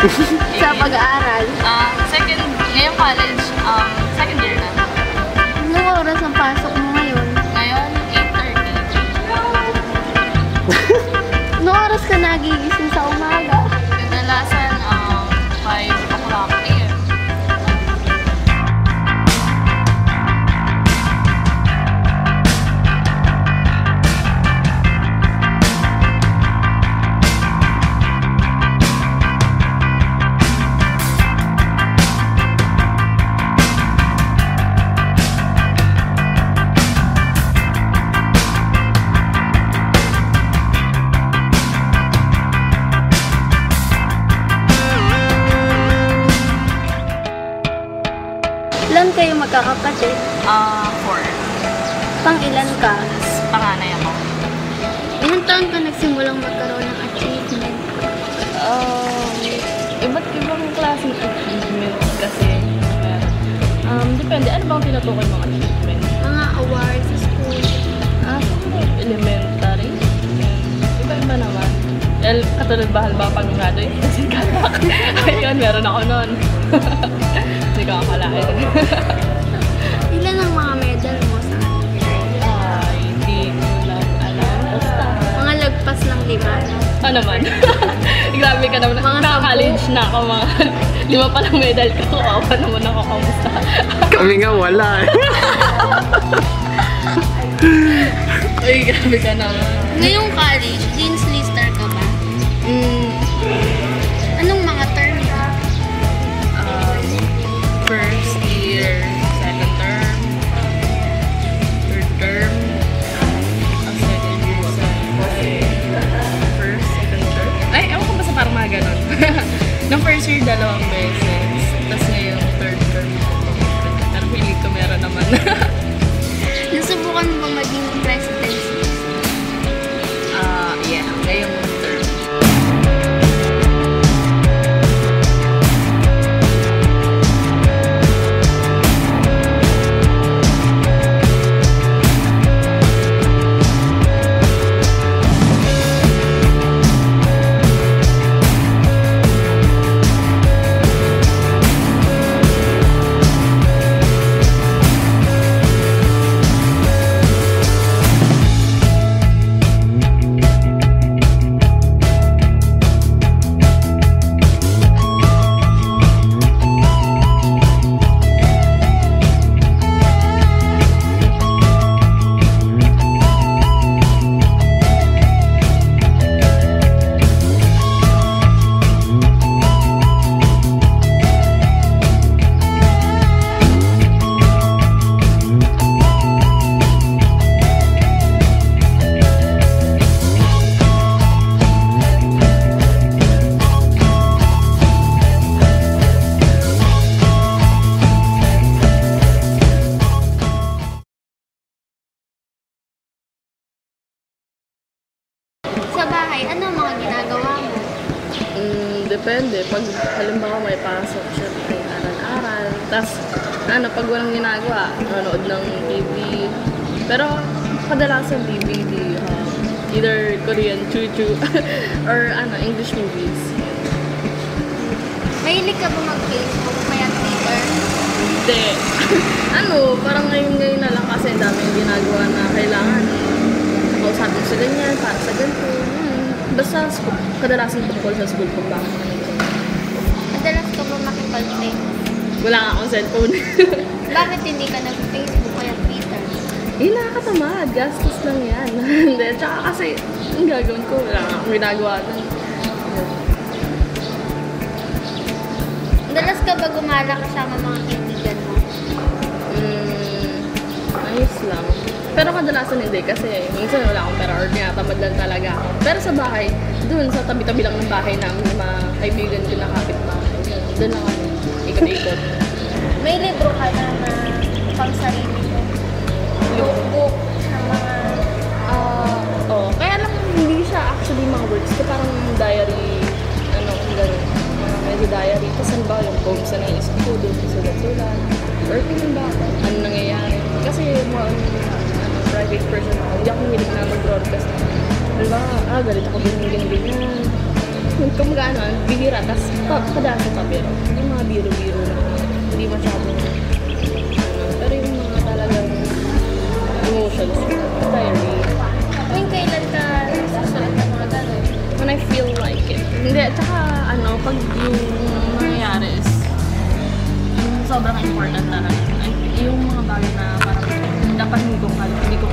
Sa pag-aaral? Ngayong college, second year na. Anong oras ang pasok mo ngayon? Ngayon, 8:30. Anong oras ka nagigising sa umaga? Kadalasan, 5 o'clock a.m. Ilan kayo magkakapatid? 4. Pang ilan ka? Panganay ako. Ilang taon ka nagsimulang magkaroon ng achievement? Iba't ibang klaseng achievement kasi. Depende. Ano bang tinutukoy mong achievement? Mga awards sa school. Elementary. Iba-iba naman. Katulad ba halimbawa pag graduate kasi kalak. Ayun, meron ako nun. Hindi ko akalain. Ilan ang mga medal mo sa Hindi ko lang alam. Basta. mga lagpas ng 5? Naman. Grabe ka naman. Mga Naka-college na ako. Mga 5 pa lang medal ko. Kawawa naman ako. Kamusta? Kami nga wala eh. Ay, grabe ka naman. Ngayong college, Dean's Lister ka ba? Anong mga term ka? First year, second term, third term, second year, first, second term. Ay, ewan ko ba sa parang mga ganon. Nung first year, 2 beses. Tapos ngayong third term. Pero feeling ko meron naman. Nasubukan mo bang maging presidency? Yeah, ngayong term. Sa bahay, ano ang mga ginagawa mo? Depende. Pag halimbawa may pasok, syempre aral-aral. Tapos, pag walang ginagawa, nanonood ng TV. Pero, kadalasan DVD, either Korean chuchu or English movies. Mahilig ka ba mag-Facebook kaya Twitter? Hindi. Parang ngayon na lang kasi daming ginagawa na kailangan. Nakausapin sa ganyan, para sa ganito. Basta kadalasan tungkol sa school kung bakit Madalas ka ba makipag-Facebook? wala nga akong cellphone. Bakit hindi ka nag-Facebook kaya Twitter? Nakakatamad. Gastos lang yan. Hindi. Tsaka kasi, ang gagawin ko, wala nga akong ginagawa doon. Madalas ka ba gumala kasama mga kaibigan mo? Ayos lang. Pero kadalasan hindi kasi minsan wala akong pera or tinatamad lang talaga ako. Pero sa bahay, doon sa tabi-tabi lang ng bahay namin, yung mga kaibigan ko na kapitbahay. Doon lang kami, ikot-ikot. May libro ka na pang sarili mo? Book ng mga... Kaya lang hindi siya actually mga words. Ito parang diary, gano'n. Medyo diary. Tapos ano ba yung poems na naisip ko doon sa sulat-sulat. Or tingin ba ako, ano nangyayari. Kasi private person ako. Hindi ako hilig na mag-broadcast. Diba, galit ako ganyan. Kumbaga ano, bihira, tapos padasa pa, pero yung mga biro-biro na, hindi masyado, pero yung mga talagang emotions, diary, Kung kailan ka susulat ng mga gano'n? when I feel like it. Hindi, tsaka ano, pag yung nangyayari is, yung sobrang important talaga, yung mga bagay na parang dapat hindi ko